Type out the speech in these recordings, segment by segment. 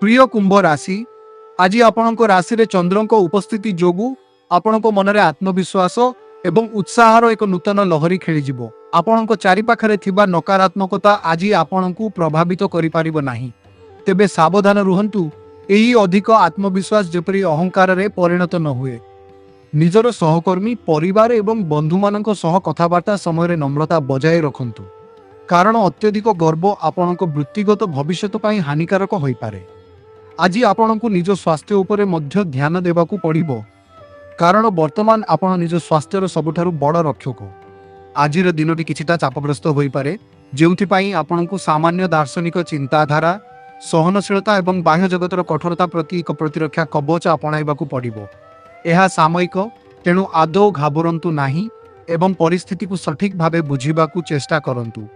प्रिय कुंभ राशि आज आपणक राशि रे चंद्रक उपस्थिति जोगु आपणक मनरे आत्मविश्वास एवं उत्साहर एक नूतन लहरी खेलीजिवो। आपणक चारिपाखरे थिबा नकारात्मकता आज आपणकु प्रभावित करि पारिबो नाही। तेबे सावधान रुहंतु, एही अधिक आत्मविश्वास जेपरि अहंकार रे परिणत न हुए। निजर सहकर्मी परिवार एवं बंधु मानक सह कथाबार्ता समय नम्रता बजाय रखंतु, कारण अत्यधिक गर्व आपणक वृत्तिगत भविष्यत पई हानिकारक होई पारे। आज आपणकु निज स्वास्थ्य उपरे मध्य ध्यान देबाकू पड़िबो, कारण वर्तमान आपण निज स्वास्थ्यर सबुठारु बड़ रक्षक। आजिर दिनटी किछिटा चापग्रस्त होई पारे, जेउथि पई आपणकु सामान्य दार्शनिक चिंताधारा, सहनशीलता एवं बाह्य जगतर कठोरता प्रति एक प्रतिरक्षा कवच अपनाइबाकू पड़िबो। यह सामयिक, तेणु आदौ घाबरंतु नाही एवं परिस्थिति को सठिक भावे बुझिबाकू चेष्टा करंतु।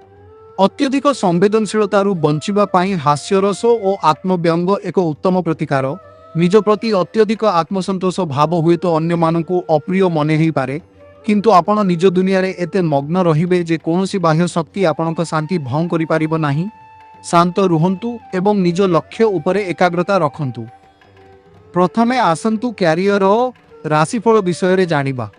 अत्यधिक संवेदनशीलतारु बंचिबा पाई हास्यरस और आत्मव्यंग एक उत्तम प्रतिकार। निज प्रति अत्यधिक आत्मसंतोष भाव हुए तो अन्य मानकु अप्रिय मने ही पारे, किंतु आपण निज दुनिया रे एते मग्न रहिबे जे कोनोसी बाह्य शक्ति आपणक शांति भंग करि पारिबो नाही। शांत रुहंतु एवं निज लक्ष्य उपरे एकाग्रता रखंतु। प्रथमे आसंतु क्यारियर और राशिफल विषय रे जानिबा।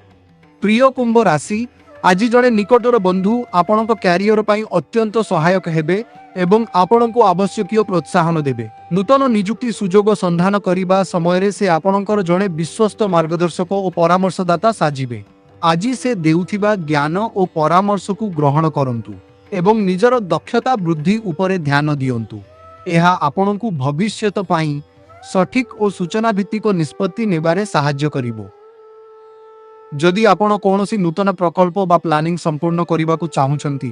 प्रिय कुंभ राशि आज जड़े निकटर बंधु आपणक क्यारियर पाई अत्यंत सहायक हेबे एवं आपणक आवश्यकीय प्रोत्साहन देबे। नूतन निजुक्ति सुजोग संधान करिबा समय रे से आपणकर जड़े विश्वस्त मार्गदर्शक और परामर्शदाता साजिबे। आज से देउथिबा ज्ञान और परामर्श को ग्रहण करंतु एवं निजर दक्षता वृद्धि उपरे ध्यान दियंतु। एहा आपणकु भविष्यत पाई सठिक और सूचना भित्तिक निष्पत्ति नेबारे साहाय्य करिबो। जदि आपण कौनसी नूतन प्रकल्प बा प्लानिंग संपूर्ण करने चाहूँगी,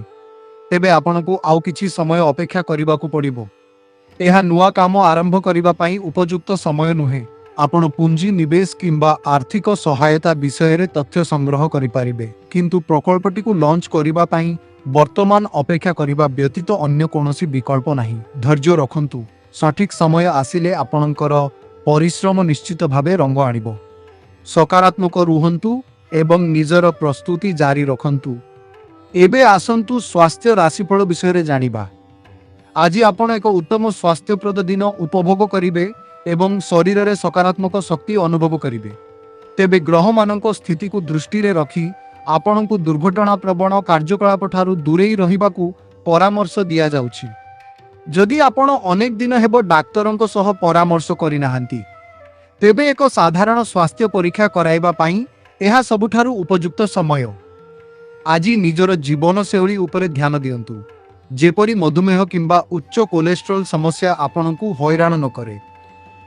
तेबे आपनको आउ किछि समय अपेक्षा करने पड़िबो। एहा नुआ काम आरंभ करने पाई उपयुक्त समय नुहे। आपण पुंजी निवेश किंबा आर्थिक सहायता विषय रे तथ्य संग्रह करि पारिबे, किंतु प्रकल्पटी को लॉन्च करने पाई वर्तमान अपेक्षा करने व्यतीत अन्य कौनसी विकल्प नहीं। धैर्य रखंतु, सठिक समय आसिले आपणकर परिश्रम निश्चित भावे रंग आनिबो। सकारात्मक रुहंतु एवं निजर प्रस्तुति जारी रखंतु। एबे आसंतु स्वास्थ्य राशिफल विषय रे जानिबा। आज आपण एक उत्तम स्वास्थ्यप्रद दिन उपभोग करिवे एवं शरीर रे सकारात्मक शक्ति अनुभव करिवे। तेबे ग्रह मानक स्थिति को दृष्टि रे रखी आपणकु दुर्घटना प्रवण कार्यकलाप ठारू दूरेई रहिबाकू परामर्श दिया जाउछि। जदि आपण अनेक दिन हेबो डाक्तरंक सह परामर्श करि नाहंती, तेबे एक साधारण स्वास्थ्य परीक्षा कराइबा पाई एहा सबुठारु उपयुक्त समय। आज निजर जीवन शैली उपरे ध्यान दियंतु, जेपरि मधुमेह किंबा उच्च कोलेस्ट्रोल समस्या आपणकु हैरान न करे।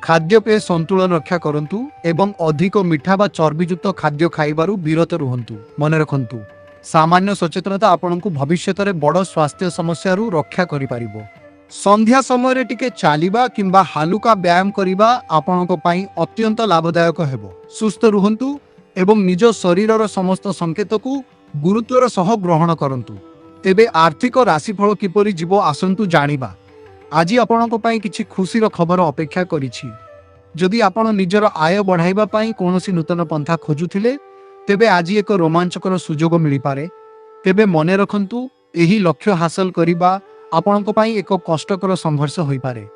खाद्यपेय संतुलन रक्षा करंतु एवं अधिक मिठा बा चर्बीयुक्त खाद्य खाइबारु विरत रुहंतु। मन रखंतु, सामान्य सचेतनता आपणकु भविष्यत रे बड़ स्वास्थ्य समस्यारु रक्षा करि पारिबो। संध्या समय रे टिके चालिबा किंबा हालुका व्यायाम करिबा आपणक पाई अत्यंत लाभदायक हेबो। सुस्थ रुहंतु एवं निज शरीरर समस्त संकेत को गुरुत्वर सह ग्रहण करंतु। तेबे आर्थिक राशिफल किपरि जीवो आसंतु जानिबा। आज आपणक पाई किछि खुशीर खबर अपेक्षा करिछि। जदि आपण निजर आय बढ़ाइबा पाई कोनोसी नूतन पंथा खोजुथिले, तेबे आज एक रोमांचकर सुजोग मिलि पारे। तेबे मने रखंतु, एही लक्ष्य हासिल करिबा आपणक पाई एक कष्टकर संघर्ष होई पारे।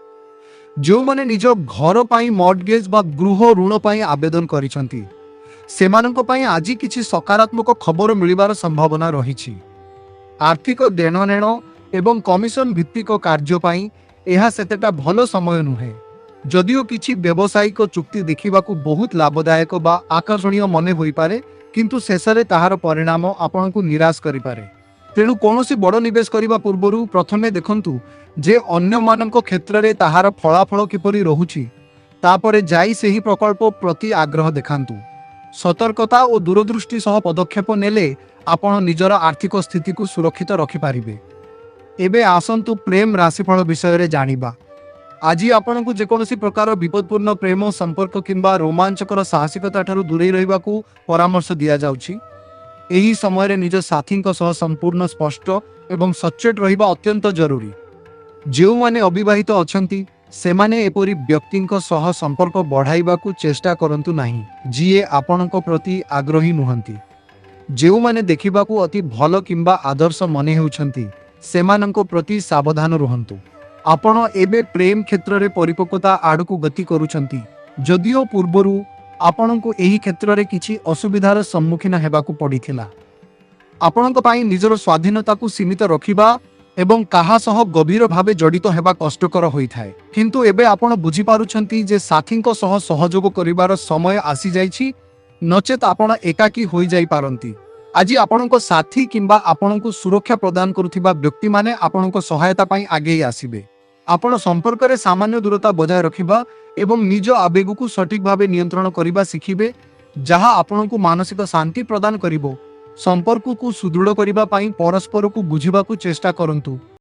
जो माने निज घर पाई मॉर्गेज बा गृह ऋण पाई आवेदन करिसंती, सेमानक पाई आज किछि सकारात्मक खबर मिलिबार संभावना रहिछि। आर्थिक देननेण एवं कमिशन भित्तिक कार्य पाई एहा सेतेटा भलो समय नुहे। जदिओ किछि व्यावसायिक चुक्ति देखिबाकू बहुत लाभदायक बा आकर्षणीय मने होई पारे, किंतु शेषरे ताहार परिणाम आपनकू निराश करि पारे। तेणु कौनसी बड़ निवेश करने पूर्व प्रथमे देखंतु जे अन्य मानक क्षेत्र में ताहार फलाफल किपरि रहुछि, तापरे जाई सेही प्रकल्प प्रति आग्रह देखांतु। सतर्कता और दूरदृष्टि सह पदक्षेप नेले आपण निजर आर्थिक स्थिति को सुरक्षित रखि पारिबे। एबे आसंतु प्रेम राशिफल विषय रे जानिबा। आज आपनकु जेकोनसी प्रकार विपदपूर्ण प्रेम संपर्क किंबा रोमांचकर साहसिकता ठारू दूरेई रहिबाकू परामर्श दिया जाउछि। एही समय रे निज साथी सह संपूर्ण स्पष्ट एवं सचेत रहिबा अत्यंत जरूरी। जो माने अविवाहित अछंती सेमाने एपरी व्यक्तिंक सह संपर्क बढ़ाइबाकू चेष्टा करंतु नाही जिए आपणक प्रति आग्रही नुहंती। जो माने देखिबाकू अति भल किंबा आदर्श मने हेउछंती सेमानंक प्रति सावधान रुहंतु। ଆପଣ ଏବେ ପ୍ରେମ କ୍ଷେତ୍ରରେ ପରିପକ୍ୱତା ଆଡ଼କୁ ଗତି କରୁଛନ୍ତି। ଯଦିଓ ପୂର୍ବରୁ ଆପଣଙ୍କୁ ଏହି କ୍ଷେତ୍ରରେ କିଛି ଅସୁବିଧାର ସମ୍ମୁଖୀନ ହେବାକୁ ପଡ଼ିଥିଲା। ଆପଣଙ୍କ ପାଇଁ ନିଜର ସ୍ୱାଧୀନତାକୁ ସୀମିତ ରଖିବା ଏବଂ କାହା ସହ ଗଭୀର ଭାବେ ଜଡ଼ିତ ହେବା କଷ୍ଟକର ହୋଇଥାଏ। କିନ୍ତୁ ଏବେ ଆପଣ ବୁଝିପାରୁଛନ୍ତି ଯେ ସାଥୀଙ୍କ ସହ ସହଯୋଗ କରିବାର ସମୟ ଆସିଯାଇଛି, ନଚେତ୍ ଆପଣ ଏକାକୀ ହୋଇଯାଇପାରନ୍ତି। ଆଜି ଆପଣଙ୍କ ସାଥୀ କିମ୍ବା ଆପଣଙ୍କୁ ସୁରକ୍ଷା ପ୍ରଦାନ କରୁଥିବା ବ୍ୟକ୍ତିମାନେ ଆପଣଙ୍କ ସହାୟତା ପାଇଁ ଆଗେଇ ଆସିବେ। ଆପଣ ସମ୍ପର୍କରେ ସାମାନ୍ୟ ଦୂରତା ବଜାୟ ରଖିବା ଏବଂ ନିଜ ଆବେଗକୁ ସଠିକ୍ ଭାବେ ନିୟନ୍ତ୍ରଣ କରିବା ଶିଖିବେ, ଯାହା ଆପଣଙ୍କୁ ମାନସିକ ଶାନ୍ତି ପ୍ରଦାନ କରିବ। ସମ୍ପର୍କକୁ ସୁଦୃଢ଼ କରିବା ପାଇଁ ପରସ୍ପରକୁ ବୁଝିବାକୁ ଚେଷ୍ଟା କରନ୍ତୁ।